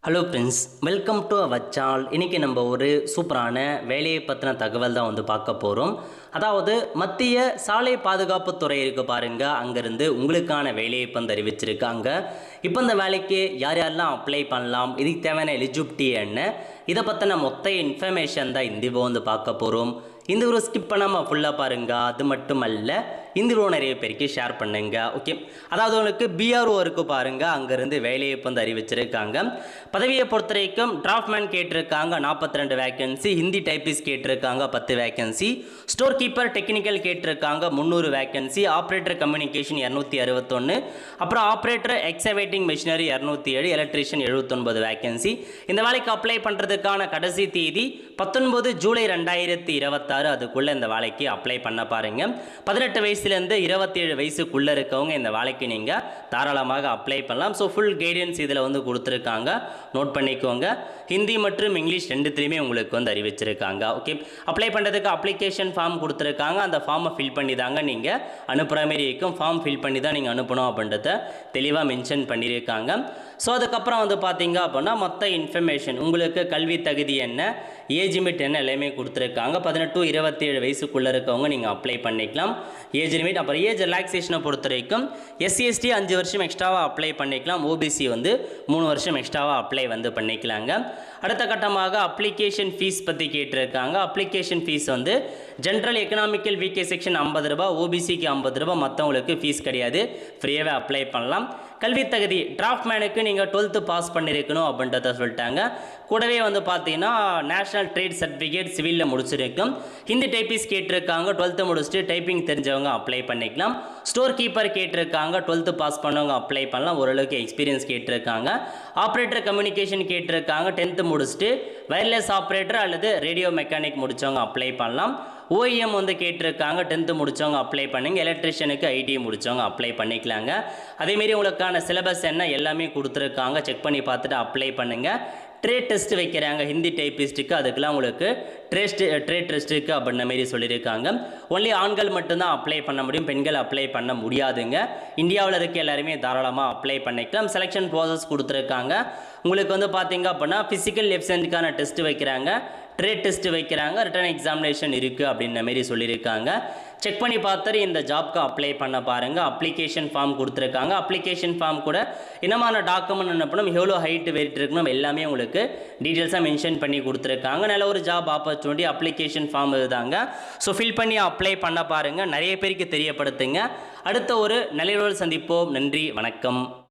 Hello friends, welcome to our channel. இன்றைக்கி நம்ம ஒரு சூப்பரான வேலையை பற்றின தகவல் தான் பார்க்க போகிறோம். அதாவது மத்திய சாலை பாதுகாப்பு துறை இருக்குது பாருங்கள், அங்கேருந்து உங்களுக்கான வேலையை அறிவிச்சிருக்காங்க. இப்போ இந்த வேலைக்கு யார் யாரெல்லாம் அப்ளை பண்ணலாம், இதுக்கு தேவையான எலிஜிபிலிட்டி என்ன, இதை பற்றின மொத்த இன்ஃபர்மேஷன் தான் இந்த பார்க்க போகிறோம். இந்த ஒரு ஸ்கிப் பண்ணாமல் ஃபுல்லாக பாருங்கள். அது மட்டும் அல்ல, இந்த நிறைய பேருக்கு ஷேர் பண்ணுங்க. ஓகே, அதாவது உங்களுக்கு பிஆர்ஓ இருக்குது பாருங்கள், அங்கேருந்து வேலையை அறிவிச்சிருக்காங்க. பதவியை பொறுத்த வரைக்கும் டிராஃப்ட்மேன் கேட்டிருக்காங்க 42 வேக்கன்சி, ஹிந்தி டைப்பிஸ்ட் கேட்டிருக்காங்க 10 வேக்கன்சி, ஸ்டோர் கீப்பர் டெக்னிக்கல் கேட்டிருக்காங்க 300 வேக்கன்சி, ஆப்ரேட்டர் கம்யூனிகேஷன் 261, அப்புறம் ஆப்ரேட்டர் எக்ஸவேட்டிங் மிஷினரி 207, எலக்ட்ரீஷியன் 79 வேக்கன்சி. இந்த வேலைக்கு அப்ளை பண்ணுறதுக்கான கடைசி தேதி 19 ஜூலை 2026. அதுக்குள்ளே இந்த வேலைக்கு அப்ளை பண்ண பாருங்க. 18 வயசுலேருந்து 27 வயசுக்குள்ளே இருக்கவங்க இந்த வேலைக்கு நீங்கள் தாராளமாக அப்ளை பண்ணலாம். ஸோ ஃபுல் கைடன்ஸ் இதில் கொடுத்துருக்காங்க, நோட் பண்ணிக்கோங்க. ஹிந்தி மற்றும் இங்கிலீஷ் ரெண்டுத்துலையுமே உங்களுக்கு அறிவிச்சிருக்காங்க. ஓகே, அப்ளை பண்ணுறதுக்கு அப்ளிகேஷன் ஃபார்ம் கொடுத்துருக்காங்க. அந்த ஃபார்மை ஃபில் பண்ணி தாங்க நீங்கள் அனுப்புகிற மாதிரி இருக்கும். ஃபார்ம் ஃபில் பண்ணி தான் நீங்கள் அனுப்பணும் அப்படின்றத தெளிவாக மென்ஷன் பண்ணியிருக்காங்க. ஸோ அதுக்கப்புறம் பார்த்தீங்க அப்படின்னா மொத்த இன்ஃபர்மேஷன், உங்களுக்கு கல்வி தகுதி என்ன, ஏஜ் லிமிட் என்ன, எல்லாமே கொடுத்துருக்காங்க. 18 to 27 வயசுக்குள்ளே இருக்கவங்க நீங்கள் அப்ளை பண்ணிக்கலாம். ஏஜ் லிமிட், அப்புறம் ஏஜ் ரிலாக்ஸேஷனை பொறுத்த வரைக்கும் எஸ்சிஎஸ்டி 5 வருஷம் எக்ஸ்ட்ராவாக அப்ளை பண்ணிக்கலாம். ஓபிசி 3 வருஷம் எக்ஸ்ட்ராவாக அப்ளை பண்ணிக்கலாங்க. அடுத்த கட்டமாக அப்ளிகேஷன் ஃபீஸ் பற்றி கேட்டிருக்காங்க. Application fees general economical weaker section 50 ரூபா, ஓபிசிக்கு 50 ரூபா, மற்றவங்களுக்கு ஃபீஸ் கிடையாது, ஃப்ரீயாகவே அப்ளை பண்ணலாம். கல்வி தகுதி டிராஃப்ட்மேனுக்கு நீங்கள் 12th பாஸ் பண்ணியிருக்கணும் அப்படின்றத சொல்லிட்டாங்க. கூடவே பார்த்தீங்கன்னா நேஷனல் ட்ரேட் சர்டிஃபிகேட் சிவிலில் முடிச்சிருக்கும். ஹிந்தி டைப்பிஸ்ட் கேட்டிருக்காங்க, 12th முடிச்சுட்டு டைப்பிங் தெரிஞ்சவங்க அப்ளை பண்ணிக்கலாம். ஸ்டோர் கீப்பர் கேட்டிருக்காங்க, 12th பாஸ் பண்ணவங்க அப்ளை பண்ணலாம், ஓரளவுக்கு எக்ஸ்பீரியன்ஸ் கேட்டிருக்காங்க. ஆப்ரேட்டர் கம்யூனிகேஷன் கேட்டிருக்காங்க, 10th முடிச்சுட்டு வயர்லெஸ் ஆப்ரேட்டர் அல்லது ரேடியோ மெக்கானிக் முடித்தவங்க அப்ளை பண்ணலாம். ஓஇஎம் கேட்டிருக்காங்க, 10th முடித்தவங்க அப்ளை பண்ணுங்க. எலக்ட்ரிஷியனுக்கு ஐடி முடித்தவங்க அப்ளை பண்ணிக்கலாங்க. அதேமாரி உங்களுக்கான சிலபஸ் என்ன எல்லாமே கொடுத்துருக்காங்க, செக் பண்ணி பார்த்துட்டு அப்ளை பண்ணுங்கள். ட்ரேட் டெஸ்ட் வைக்கிறாங்க ஹிந்தி டைப்பிஸ்ட்டுக்கு, அதுக்கெல்லாம் உங்களுக்கு ட்ரேட் டெஸ்ட்டுக்கு அப்படின்ற மாரி சொல்லியிருக்காங்க. ஒன்லி ஆண்கள் மட்டும்தான் அப்ளை பண்ண முடியும், பெண்கள் அப்ளை பண்ண முடியாதுங்க. இந்தியாவில் இருக்க எல்லாருமே தாராளமாக அப்ளை பண்ணிக்கலாம். செலெக்ஷன் ப்ராசஸ் கொடுத்துருக்காங்க. உங்களுக்கு பார்த்தீங்க அப்படின்னா ஃபிசிக்கல் எஃபிஷியன்ட்கான டெஸ்ட் வைக்கிறாங்க, ட்ரேட் டெஸ்ட் வைக்கிறாங்க, ரிட்டன் எக்ஸாமினேஷன் இருக்குது அப்படின்ற மாரி சொல்லியிருக்காங்க. செக் பண்ணி பார்த்துட்டு இந்த ஜாப்க்கு அப்ளை பண்ண பாருங்கள். அப்ளிகேஷன் ஃபார்ம் கொடுத்துருக்காங்க. அப்ளிகேஷன் ஃபார்ம் கூட என்னமான டாக்குமெண்ட் அனுப்பணும், எவ்வளோ ஹைட் வெயிட் இருக்கணும், எல்லாமே உங்களுக்கு டீட்டெயில்ஸாக மென்ஷன் பண்ணி கொடுத்துருக்காங்க. நல்ல ஒரு ஜாப் ஆப்பர்ச்சுனிட்டி. அப்ளிகேஷன் ஃபார்ம் இதுதாங்க. ஸோ ஃபில் பண்ணி அப்ளை பண்ண பாருங்கள், நிறைய பேருக்கு தெரியப்படுத்துங்க. அடுத்த ஒரு நல்ல சந்திப்போம். நன்றி, வணக்கம்.